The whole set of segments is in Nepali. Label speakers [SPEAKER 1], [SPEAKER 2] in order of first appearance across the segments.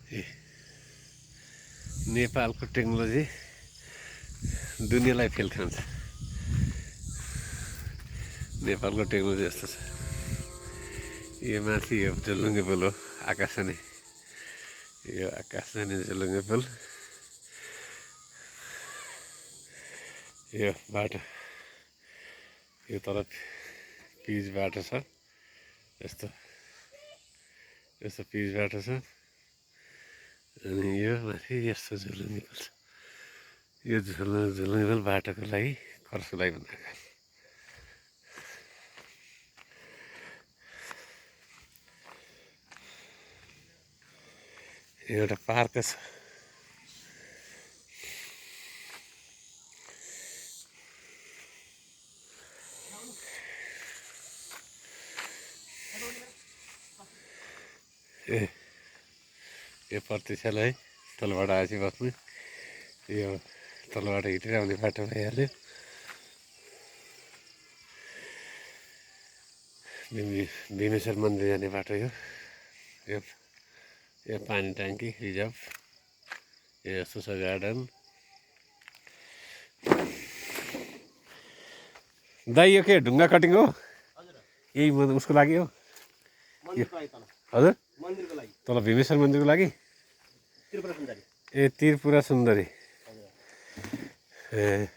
[SPEAKER 1] ए नेपालको टेक्नोलोजी दुनियाँलाई फेल खान्छ। नेपालको टेक्नोलोजी यस्तो छ। यो माथि यो झोलुङ्गे पुल हो, आकाश जाने, यो आकाश जाने झोलुङ्गे पुल। यो बाटो यो तल पिच बाटो छ, यस्तो यस्तो पिच बाटो छ। अनि यो माथि यस्तो झोलुङ्गे पुल छ। यो झोलुङ्गे पुल बाटोको लागि, खर्चको लागि बनाएको। एउटा पार्क छ। ए यो प्रतीक्षालाई तलबाट आएपछि बस्नु, यो तलबाट हिँडेर आउने बाटो भइहाल्यो। भीमेश्वर मन्दिर जाने बाटो यो यो पानी ट्याङ्की रिजर्भ, यो यस्तो छ गार्डन। दाइ यो के ढुङ्गा कटिङ हो? यही उसको लागि हो? हजुर तल भीमेश्वर मन्दिरको लागि? ए त्रिपुरा सुन्दरी। ए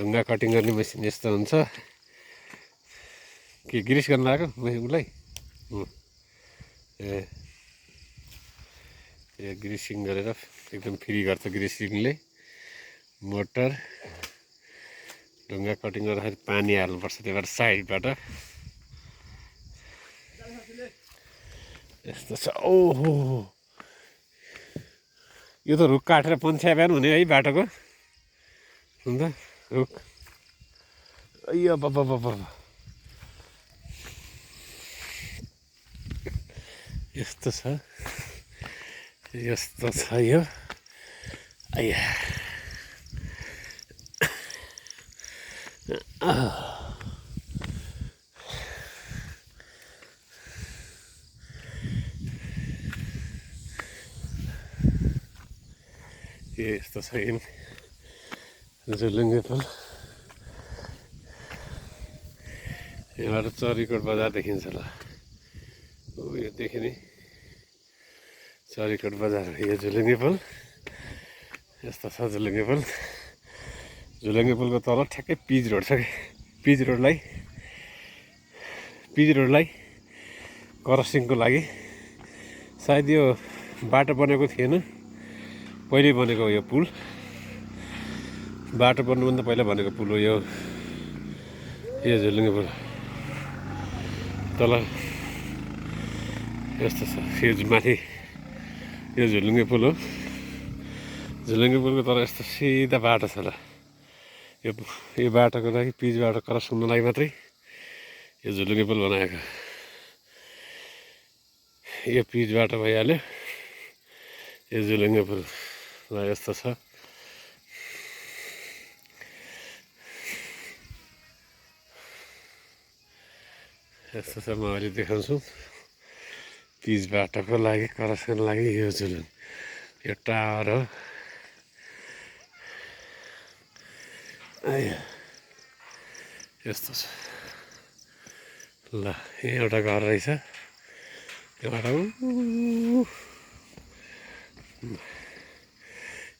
[SPEAKER 1] ढुङ्गा कटिङ गर्ने मेसिन यस्तो हुन्छ। के ग्रिस गर्न लाग्यो उसलाई? ए यो ग्रिसिङ गरेर एकदम फ्री गर्छ ग्रिसिङले। मोटर ढुङ्गा कटिङ गर्दाखेरि पानी हाल्नुपर्छ, त्यही भएर साइडबाट यस्तो छ। ओहो यो त रुख काटेर पन्छ्याप्यान हुने है बाटोको, अन्त रुख अಯ್यो बाबा बाबा यस्तो छ, यस्तो छ यो। आया यस्तो छ झोलुङ्गे पुल। यहाँबाट चरीकोट बजार देखिन्छ ल, यो देखिने चरीकोट बजार। यो झोलुङ्गे पुल यस्तो छ। झोलुङ्गे पुल, झोलुङ्गे पुलको तल ठ्याक्कै पिच रोड छ कि, पिच रोडलाई क्रसिङको लागि सायद यो बाटो बनेको थिएन, पहिले बनेको यो पुल। बाटो बन्नुभन्दा पहिला बनेको पुल हो यो झोलुङ्गे पुल। तल यस्तो छ, यो माथि यो झोलुङ्गे पुल हो। झोलुङ्गे पुलको तल यस्तो सिधा बाटो छ ल। यो बाटोको लागि, पिच बाटो क्रस हुनु लागि मात्रै यो झोलुङ्गे पुल बनाएको। यो पिच बाटो भइहाल्यो, यो झोलुङ्गे पुल ल यस्तो छ। यस्तो छ, म अहिले देखाउँछु पिच बाटोको लागि, क्रसको लागि यो झोलुङ, यो टावर हो। यस्तो छ ल। यहाँ एउटा घर रहेछ, यहाँबाट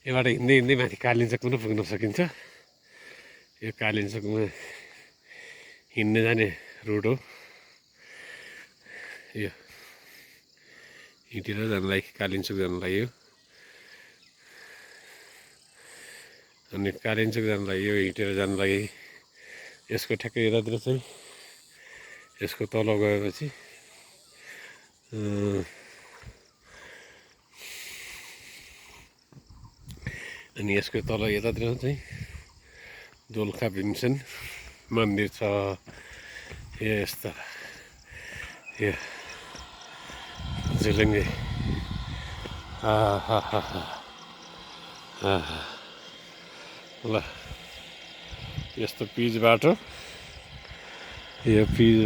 [SPEAKER 1] यहाँबाट हिँड्दै हिँड्दै माथि कालिन्चोक पनि पुग्न सकिन्छ। यो कालिन्चोकमा हिँड्ने जाने रोड हो यो, हिँडेर जानलाई कालिन्चोक जानलाई यो। अनि कालिन्चोक जानलाई यो हिँडेर जानु लागि यसको ठ्याक्कै यतातिर चाहिँ, यसको तल गएपछि अनि यसको तल यतातिर चाहिँ दोलखा भीमसेन मन्दिर छ। यो यस्तो यो झोलुङ्गे ल यस्तो पिच बाटो, यो पिच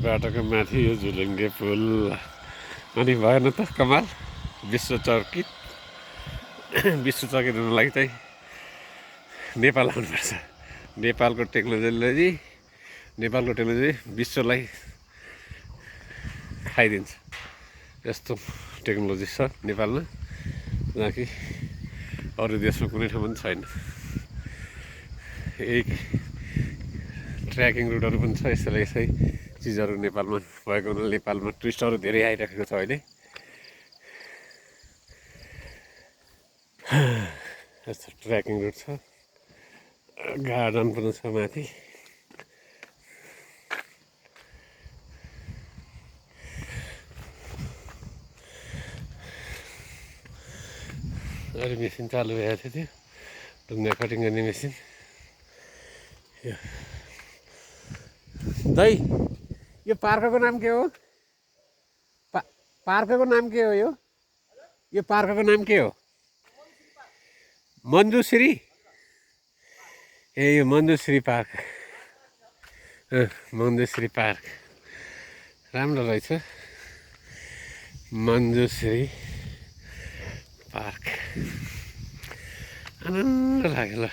[SPEAKER 1] बाटोको माथि यो झोलुङ्गे पुल। अनि भएन त कमाल विश्व चर्कित विश्व चर्कित हुनुको लागि चाहिँ नेपाल आउनुपर्छ। नेपालको टेक्नोलोजी विश्वलाई खाइदिन्छ। यस्तो टेक्नोलोजी छ नेपालमा जहाँ कि अरू देशमा कुनै ठाउँमा पनि छैन। यही ट्र्याकिङ रुटहरू पनि छ। यसै चिजहरू नेपालमा भएको हुनाले नेपालमा टुरिस्टहरू धेरै आइरहेको छ अहिले। यस्तो ट्र्याकिङ रुट छ, गार्डन पनि छ माथि। अरू मेसिन चालु भएको थियो, ढुङ्गा कटिङ गर्ने मेसिन। दाइ यो पार्कको नाम के हो? पार्कको नाम के हो? यो पार्कको नाम के हो? मञ्जुश्री। ए यो मञ्जुश्री पार्क। मञ्जुश्री पार्क राम्रो रहेछ। मञ्जुश्री पार्क आनन्द लाग्यो ल।